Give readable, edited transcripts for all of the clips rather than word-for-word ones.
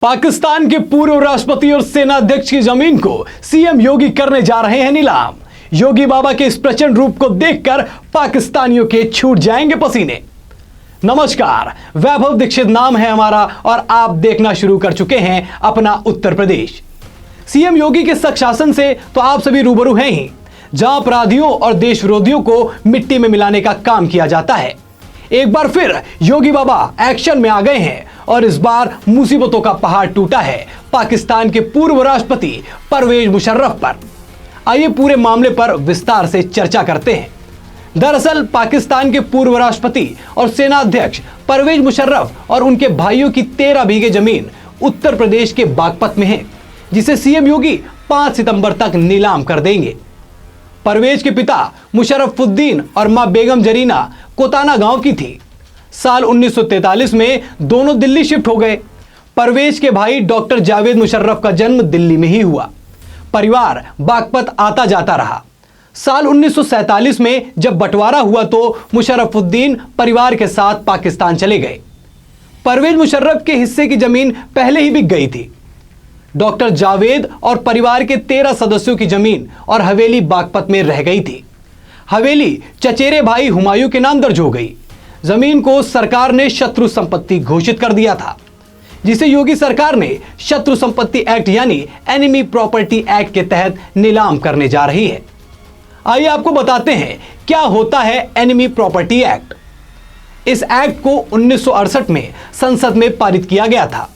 पाकिस्तान के पूर्व राष्ट्रपति और सेना अध्यक्ष की जमीन को सीएम योगी करने जा रहे हैं नीलाम। योगी बाबा के इस प्रचंड रूप को देखकर पाकिस्तानियों के छूट जाएंगे पसीने। नमस्कार, वैभव दीक्षित नाम है हमारा और आप देखना शुरू कर चुके हैं अपना उत्तर प्रदेश। सीएम योगी के सख्त शासन से तो आप सभी रूबरू हैं ही, जहां अपराधियों और देश विरोधियों को मिट्टी में मिलाने का काम किया जाता है। एक बार फिर योगी बाबा एक्शन में आ गए हैं और इस बार मुसीबतों का पहाड़ टूटा है पाकिस्तान के पूर्व राष्ट्रपति परवेज मुशर्रफ पर। आइए पूरे मामले पर विस्तार से चर्चा करते हैं। दरअसल पाकिस्तान के पूर्व राष्ट्रपति और सेना अध्यक्ष परवेज मुशर्रफ और उनके भाइयों की 13 बीघे जमीन उत्तर प्रदेश के बागपत में है, जिसे सीएम योगी 5 सितंबर तक नीलाम कर देंगे। परवेज के पिता मुशर्रफुद्दीन और मां बेगम जरीना कोताना गांव की थी। साल 1943 में दोनों दिल्ली शिफ्ट हो गए। परवेज के भाई डॉक्टर जावेद मुशर्रफ का जन्म दिल्ली में ही हुआ। परिवार बागपत आता जाता रहा। साल 1947 में जब बंटवारा हुआ तो मुशर्रफुद्दीन परिवार के साथ पाकिस्तान चले गए। परवेज मुशर्रफ के हिस्से की जमीन पहले ही बिक गई थी। डॉक्टर जावेद और परिवार के 13 सदस्यों की जमीन और हवेली बागपत में रह गई थी। हवेली चचेरे भाई हुमायूं के नाम दर्ज हो गई। जमीन को सरकार ने शत्रु संपत्ति घोषित कर दिया था, जिसे योगी सरकार ने शत्रु संपत्ति एक्ट यानी एनिमी प्रॉपर्टी एक्ट के तहत नीलाम करने जा रही है। आइए आपको बताते हैं क्या होता है एनिमी प्रॉपर्टी एक्ट। इस एक्ट को 1968 में संसद में पारित किया गया था।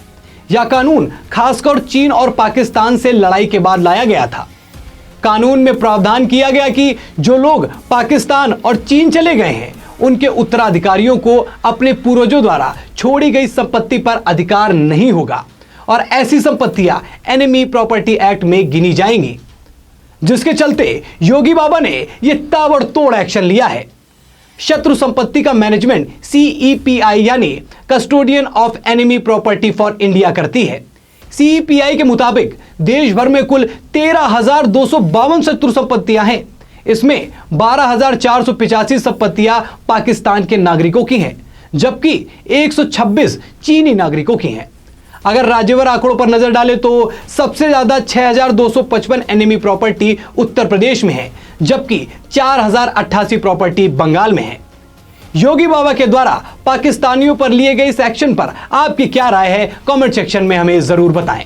यह कानून खासकर चीन और पाकिस्तान से लड़ाई के बाद लाया गया था। कानून में प्रावधान किया गया कि जो लोग पाकिस्तान और चीन चले गए हैं, उनके उत्तराधिकारियों को अपने पूर्वजों द्वारा छोड़ी गई संपत्ति पर अधिकार नहीं होगा और ऐसी संपत्तियां एनिमी प्रॉपर्टी एक्ट में गिनी जाएंगी, जिसके चलते योगी बाबा ने यह ताबड़तोड़ एक्शन लिया है। शत्रु संपत्ति का मैनेजमेंट CEPI यानी custodian of enemy property for India करती है। CEPI के मुताबिक देश भर में कुल 13,252 शत्रु संपत्तियां हैं। इसमें 12,485 संपत्तियां पाकिस्तान के नागरिकों की हैं, जबकि 126 चीनी नागरिकों की हैं। अगर राज्यवार आंकड़ों पर नजर डालें तो सबसे ज्यादा 6,255 एनिमी प्रॉपर्टी उत्तर प्रदेश में है, जबकि 4,088 प्रॉपर्टी बंगाल में है। योगी बाबा के द्वारा पाकिस्तानियों पर लिए गए इस एक्शन पर आपकी क्या राय है? कमेंट सेक्शन में हमें जरूर बताएं।